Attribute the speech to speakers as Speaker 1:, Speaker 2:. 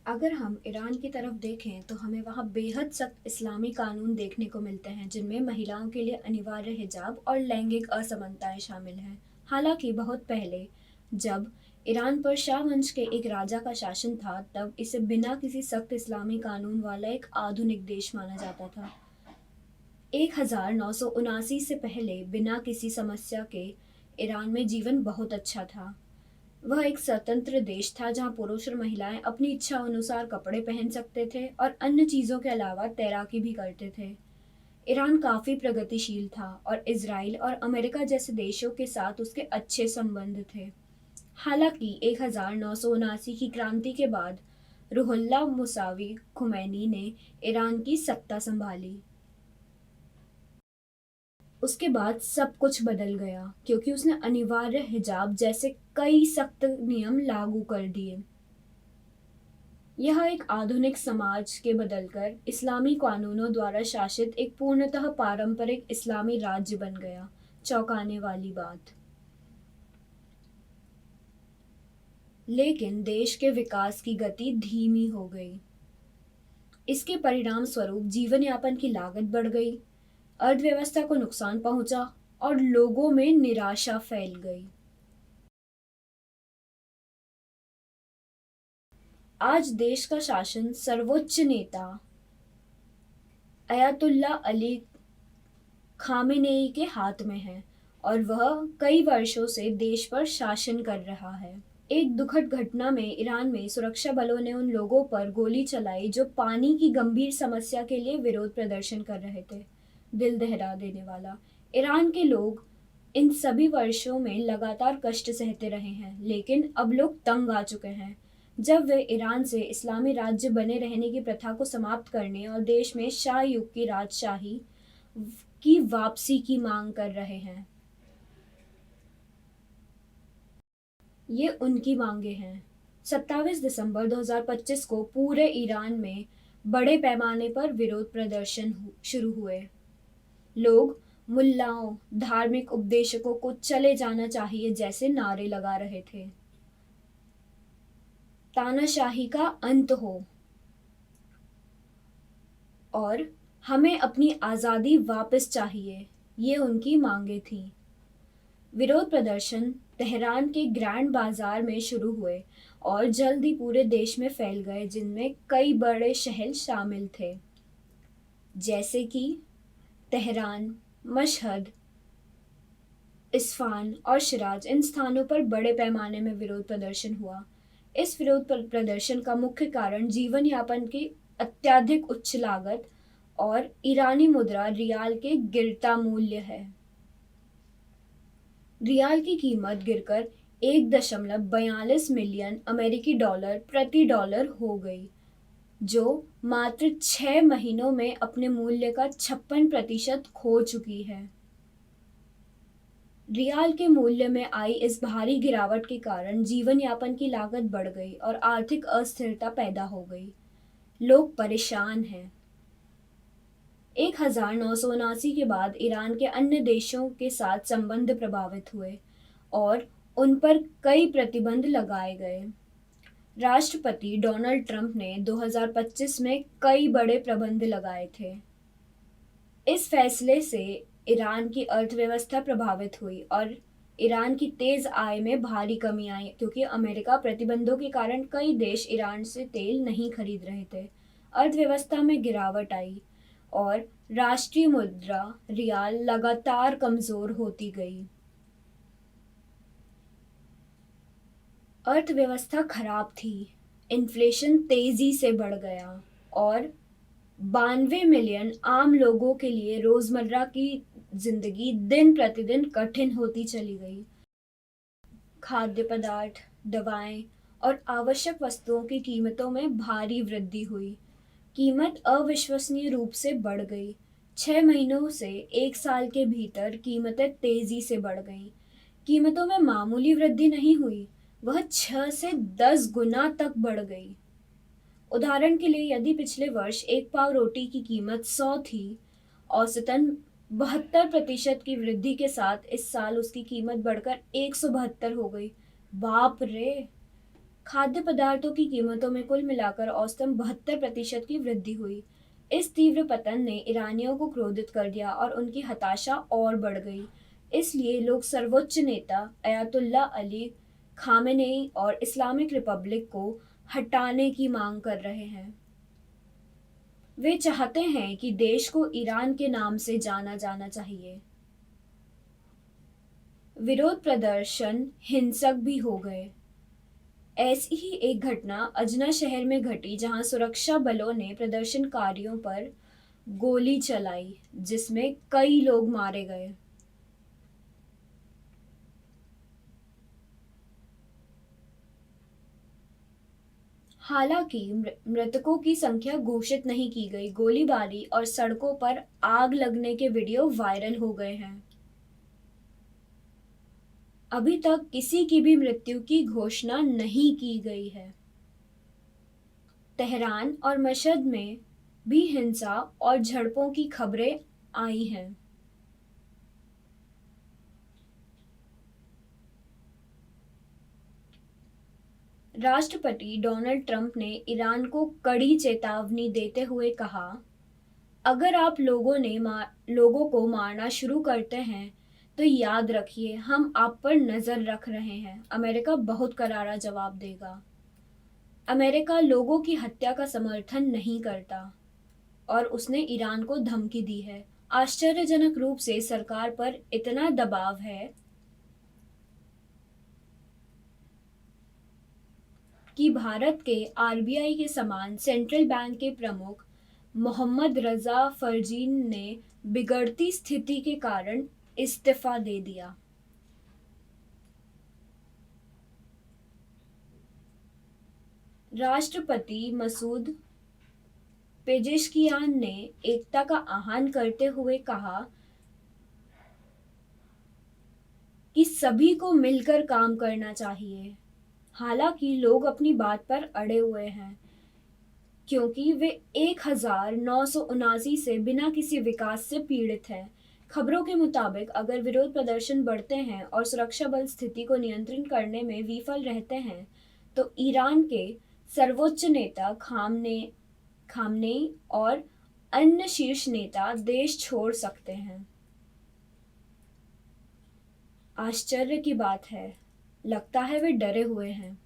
Speaker 1: अगर हम ईरान की तरफ देखें तो हमें वहाँ बेहद सख्त इस्लामी कानून देखने को मिलते हैं जिनमें महिलाओं के लिए अनिवार्य हिजाब और लैंगिक असमानताएं शामिल हैं। हालांकि बहुत पहले, जब ईरान पर शाह वंश के एक राजा का शासन था, तब इसे बिना किसी सख्त इस्लामी कानून वाला एक आधुनिक देश माना जाता था। 1979 से पहले बिना किसी समस्या के ईरान में जीवन बहुत अच्छा था। वह एक स्वतंत्र देश था जहाँ पुरुष और महिलाएं अपनी इच्छा अनुसार कपड़े पहन सकते थे और अन्य चीज़ों के अलावा तैराकी भी करते थे। ईरान काफ़ी प्रगतिशील था और इजराइल और अमेरिका जैसे देशों के साथ उसके अच्छे संबंध थे। हालांकि 1979 की क्रांति के बाद रुहुल्ला मुसावी खुमैनी ने ईरान की सत्ता संभाली। उसके बाद सब कुछ बदल गया क्योंकि उसने अनिवार्य हिजाब जैसे कई सख्त नियम लागू कर दिए। यह एक आधुनिक समाज के बदलकर इस्लामी कानूनों द्वारा शासित एक पूर्णतः पारंपरिक इस्लामी राज्य बन गया। चौंकाने वाली बात। लेकिन देश के विकास की गति धीमी हो गई। इसके परिणाम स्वरूप जीवन यापन की लागत बढ़ गई, अर्थव्यवस्था को नुकसान पहुंचा और लोगों में निराशा फैल गई। आज देश का शासन सर्वोच्च नेता अयातुल्ला अली खामेनेई के हाथ में है और वह कई वर्षों से देश पर शासन कर रहा है। एक दुखद घटना में ईरान में सुरक्षा बलों ने उन लोगों पर गोली चलाई जो पानी की गंभीर समस्या के लिए विरोध प्रदर्शन कर रहे थे। दिल दहला देने वाला। ईरान के लोग इन सभी वर्षों में लगातार कष्ट सहते रहे हैं, लेकिन अब लोग तंग आ चुके हैं। जब वे ईरान से इस्लामी राज्य बने रहने की प्रथा को समाप्त करने और देश में शाह युग की राजशाही की वापसी की मांग कर रहे हैं। ये उनकी मांगे हैं। 27 दिसंबर 2025 को पूरे ईरान में बड़े पैमाने पर विरोध प्रदर्शन शुरू हुए। लोग मुल्लाओं, धार्मिक उपदेशकों को चले जाना चाहिए जैसे नारे लगा रहे थे। तानाशाही का अंत हो और हमें अपनी आज़ादी वापस चाहिए, ये उनकी मांगे थीं। विरोध प्रदर्शन तेहरान के ग्रैंड बाजार में शुरू हुए और जल्द ही पूरे देश में फैल गए, जिनमें कई बड़े शहर शामिल थे, जैसे कि तेहरान, मशहद, इस्फान और शिराज। इन स्थानों पर बड़े पैमाने में विरोध प्रदर्शन हुआ। इस विरोध प्रदर्शन का मुख्य कारण जीवन यापन की अत्यधिक उच्च लागत और ईरानी मुद्रा रियाल के गिरता मूल्य है। रियाल की कीमत गिरकर 1.42 मिलियन अमेरिकी डॉलर प्रति डॉलर हो गई, जो मात्र 6 महीनों में अपने मूल्य का 56% खो चुकी है। रियाल के मूल्य में आई इस भारी गिरावट के कारण जीवन यापन की लागत बढ़ गई और आर्थिक अस्थिरता पैदा हो गई। लोग परेशान हैं। 1979 के बाद ईरान के अन्य देशों के साथ संबंध प्रभावित हुए और उन पर कई प्रतिबंध लगाए गए। राष्ट्रपति डोनाल्ड ट्रंप ने 2025 में कई बड़े प्रतिबंध लगाए थे। इस फैसले से ईरान की अर्थव्यवस्था प्रभावित हुई और ईरान की तेज आय में भारी कमी आई क्योंकि अमेरिका प्रतिबंधों के कारण कई देश ईरान से तेल नहीं खरीद रहे थे। अर्थव्यवस्था में गिरावट आई और राष्ट्रीय मुद्रा रियाल लगातार कमजोर होती गई। अर्थव्यवस्था खराब थी, इन्फ्लेशन तेजी से बढ़ गया और 92 मिलियन आम लोगों के लिए रोजमर्रा की जिंदगी दिन प्रतिदिन कठिन होती चली गई। खाद्य पदार्थ, दवाएं और आवश्यक वस्तुओं की कीमतों में भारी वृद्धि हुई। कीमत अविश्वसनीय रूप से बढ़ गई। 6 महीनों से एक साल के भीतर कीमतें तेजी से बढ़ गईं। कीमतों में मामूली वृद्धि नहीं हुई, वह 6 से 10 गुना तक बढ़ गई। उदाहरण के लिए, यदि पिछले वर्ष एक पाव रोटी की कीमत 100 थी, औसतन 72% की वृद्धि के साथ इस साल उसकी कीमत बढ़कर 172 हो गई। बाप रे! खाद्य पदार्थों की कीमतों में कुल मिलाकर औसतन 72% की वृद्धि हुई। इस तीव्र पतन ने ईरानियों को क्रोधित कर दिया और उनकी हताशा और बढ़ गई। इसलिए लोग सर्वोच्च नेता अयातुल्ला अली खामेनेई और इस्लामिक रिपब्लिक को हटाने की मांग कर रहे हैं। वे चाहते हैं कि देश को ईरान के नाम से जाना जाना चाहिए। विरोध प्रदर्शन हिंसक भी हो गए। ऐसी ही एक घटना अजना शहर में घटी जहां सुरक्षा बलों ने प्रदर्शनकारियों पर गोली चलाई, जिसमें कई लोग मारे गए। हालांकि मृतकों की संख्या घोषित नहीं की गई। गोलीबारी और सड़कों पर आग लगने के वीडियो वायरल हो गए हैं। अभी तक किसी की भी मृत्यु की घोषणा नहीं की गई है। तेहरान और मशहद में भी हिंसा और झड़पों की खबरें आई हैं। राष्ट्रपति डोनाल्ड ट्रंप ने ईरान को कड़ी चेतावनी देते हुए कहा, अगर आप लोगों को मारना शुरू करते हैं तो याद रखिए हम आप पर नजर रख रहे हैं। अमेरिका बहुत करारा जवाब देगा। अमेरिका लोगों की हत्या का समर्थन नहीं करता और उसने ईरान को धमकी दी है। आश्चर्यजनक रूप से सरकार पर इतना दबाव है कि भारत के आरबीआई के समान सेंट्रल बैंक के प्रमुख मोहम्मद रजा फरजीन ने बिगड़ती स्थिति के कारण इस्तीफा दे दिया। राष्ट्रपति मसूद पेजेश्कियान ने एकता का आह्वान करते हुए कहा कि सभी को मिलकर काम करना चाहिए। हालांकि लोग अपनी बात पर अड़े हुए हैं क्योंकि वे 1979 से बिना किसी विकास से पीड़ित हैं। खबरों के मुताबिक अगर विरोध प्रदर्शन बढ़ते हैं और सुरक्षा बल स्थिति को नियंत्रित करने में विफल रहते हैं तो ईरान के सर्वोच्च नेता खामनेई और अन्य शीर्ष नेता देश छोड़ सकते हैं। आश्चर्य की बात है, लगता है वे डरे हुए हैं।